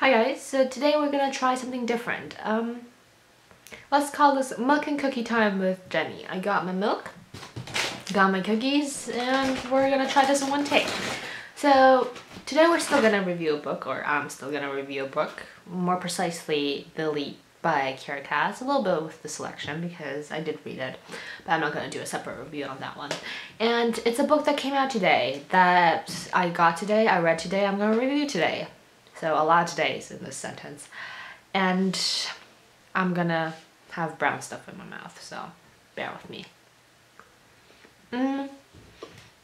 Hi guys, so today we're gonna try something different. Let's call this milk and cookie time with Jenny. I got my milk, got my cookies, and we're gonna try this in one take. So today we're still gonna review a book, or I'm still gonna review a book, more precisely The ALOT by Kiera Cass, a little bit with the selection because I did read it, but I'm not gonna do a separate review on that one. And it's a book that came out today, that I got today, I read today, I'm gonna review today. So a lot of days in this sentence. And I'm gonna have brown stuff in my mouth, so bear with me.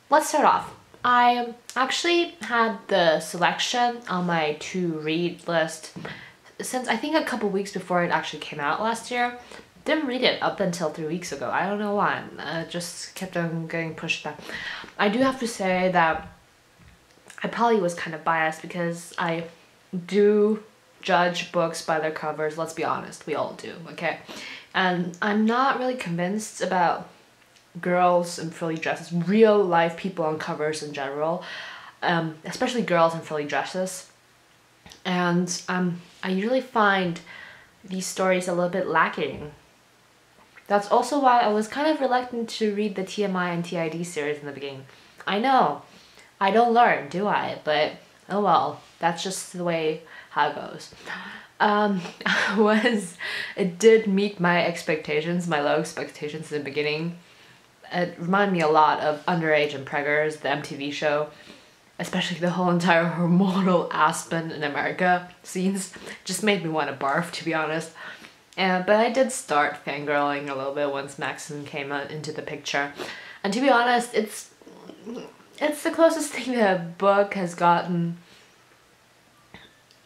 Let's start off. I actually had the selection on my to-read list since I think a couple weeks before it actually came out last year. Didn't read it up until 3 weeks ago. I don't know why. Just kept on getting pushed back. I do have to say that I probably was kind of biased because I do judge books by their covers. Let's be honest, we all do, okay? And I'm not really convinced about girls in frilly dresses, real life people on covers in general, especially girls in frilly dresses. And I usually find these stories a little bit lacking. That's also why I was kind of reluctant to read the TMI and TID series in the beginning. I know, I don't learn, do I? But oh well, that's just the way how it goes. It did meet my expectations, my low expectations in the beginning. It reminded me a lot of Underage and Preggers, the MTV show, especially the whole entire hormonal Aspen in America scenes. Just made me want to barf, to be honest. But I did start fangirling a little bit once Maxon came into the picture. And to be honest, it's the closest thing that a book has gotten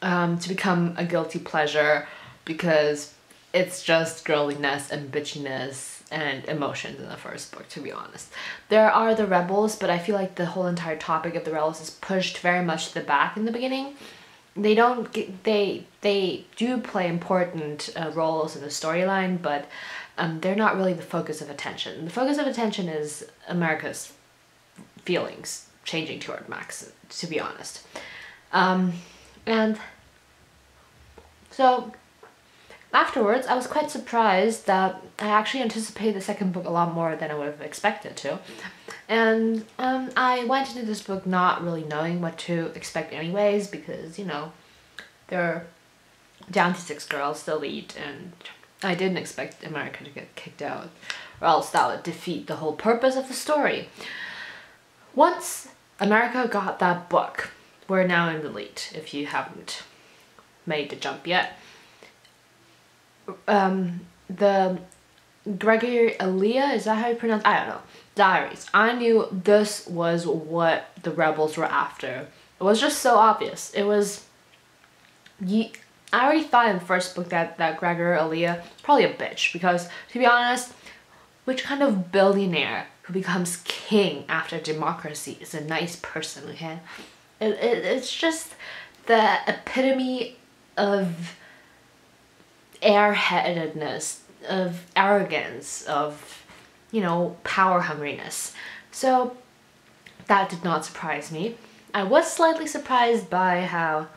to become a guilty pleasure, because it's just girliness and bitchiness and emotions in the first book, to be honest. There are the rebels, but I feel like the whole entire topic of the rebels is pushed very much to the back in the beginning. They do play important roles in the storyline, but they're not really the focus of attention. The focus of attention is America's feelings changing toward Max, to be honest. And so afterwards, I was quite surprised that I actually anticipated the second book a lot more than I would have expected to. And I went into this book not really knowing what to expect anyways, because, you know, they're down to 6 girls, the lead, and I didn't expect America to get kicked out, or else that would defeat the whole purpose of the story. Once America got that book, we're now in the lead, if you haven't made the jump yet. The Gregory Aaliyah, is that how you pronounce it? I don't know. Diaries. I knew this was what the rebels were after. It was just so obvious. It was... I already thought in the first book that Gregory Aaliyah was probably a bitch, because, to be honest, which kind of billionaire who becomes king after democracy is a nice person, okay? It's just the epitome of airheadedness, of arrogance, of, you know, power hungriness. So that did not surprise me. I was slightly surprised by how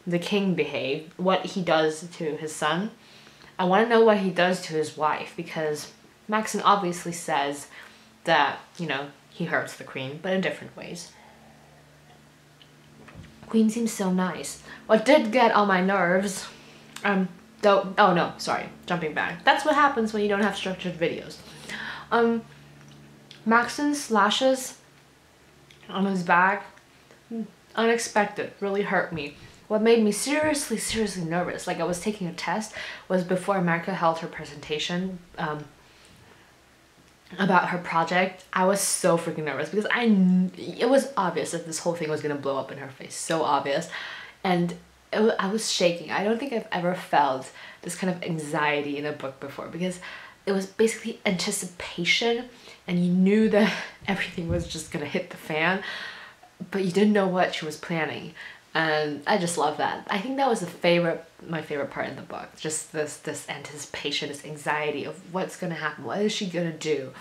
the king behaved, what he does to his son. I want to know what he does to his wife, because Maxon obviously says that, you know, he hurts the queen, but in different ways. Queen seems so nice. What did get on my nerves, oh no, sorry, jumping back. That's what happens when you don't have structured videos. Maxon slashes on his back, unexpected, really hurt me. What made me seriously nervous, like I was taking a test, was before America held her presentation about her project. I was so freaking nervous because it was obvious that this whole thing was gonna blow up in her face, so obvious. And I was shaking. I don't think I've ever felt this kind of anxiety in a book before, because it was basically anticipation, and you knew that everything was just gonna hit the fan, but you didn't know what she was planning. And I just love that. I think that was my favorite part in the book. Just this anticipation, this anxiety of what's gonna happen, what is she gonna do?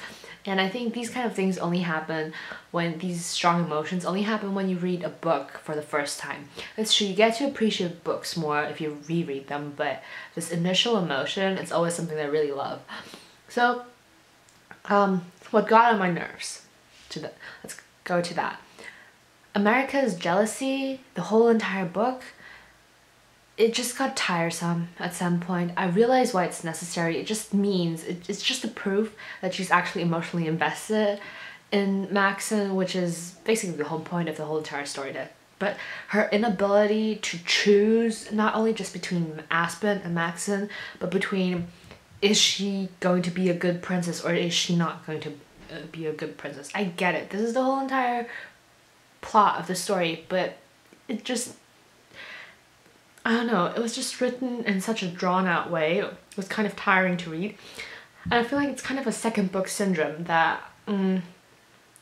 And I think these kind of things only happen when these strong emotions only happen when you read a book for the first time. It's true, you get to appreciate books more if you reread them, but this initial emotion, it's always something that I really love. So, what got on my nerves? Let's go to that. America's jealousy, the whole entire book, it just got tiresome at some point. I realized why it's necessary. It just means, it's just a proof that she's actually emotionally invested in Maxon, which is basically the whole point of the whole entire story. But her inability to choose, not only just between Aspen and Maxon, but between, is she going to be a good princess or is she not going to be a good princess? I get it. This is the whole entire plot of the story, but it just, I don't know, it was just written in such a drawn out way. It was kind of tiring to read. And I feel like it's kind of a second book syndrome that you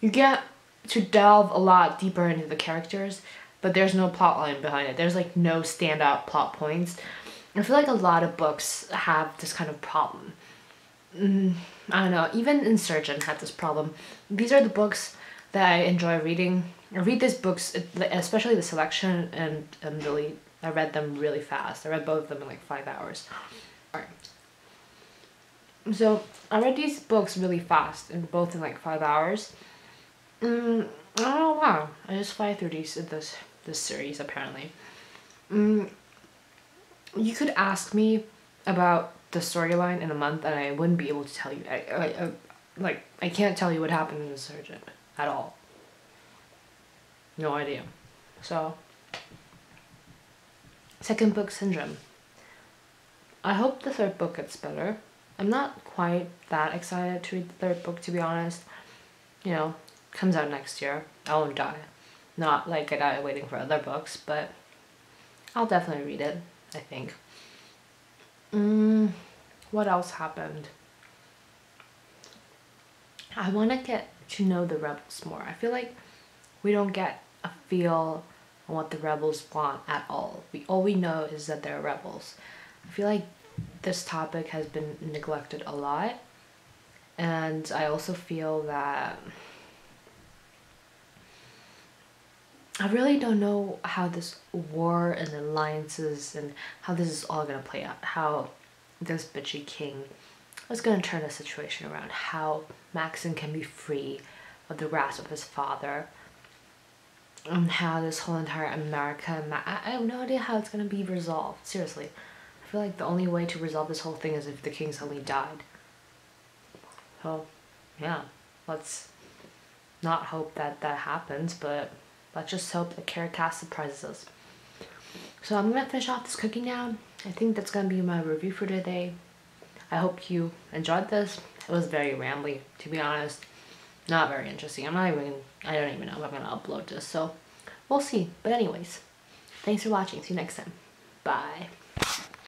get to delve a lot deeper into the characters, but there's no plot line behind it. There's like no standout plot points. I feel like a lot of books have this kind of problem. I don't know, even Insurgent had this problem. These are the books that I enjoy reading. I read these books, especially the selection and Billy. I read them really fast. I read both of them in like 5 hours. Alright. So I read these books really fast, and both in like 5 hours. Oh wow! I just fly through this series apparently. You could ask me about the storyline in a month, and I wouldn't be able to tell you. I can't tell you what happened in Insurgent at all. No idea. So, second book syndrome. I hope the third book gets better. I'm not quite that excited to read the third book, to be honest. You know, comes out next year. I won't die. Not like I die waiting for other books, but I'll definitely read it, I think. What else happened? I want to get to know the rebels more. I feel like we don't get a feel on what the rebels want at all. All we know is that they're rebels. I feel like this topic has been neglected a lot, and I also feel that I really don't know how this war and alliances and how this is all gonna play out. How this bitchy king is gonna turn the situation around. How Maxon can be free of the grasp of his father. And how this whole entire America, I have no idea how it's gonna be resolved. Seriously, I feel like the only way to resolve this whole thing is if the king suddenly died. So, yeah, let's not hope that that happens, but let's just hope that Kiera Cass surprises us. So I'm gonna finish off this cooking now. I think that's gonna be my review for today. I hope you enjoyed this. It was very rambly, to be honest. Not very interesting. I don't even know if I'm gonna upload this, so we'll see. But anyways, thanks for watching. See you next time. Bye.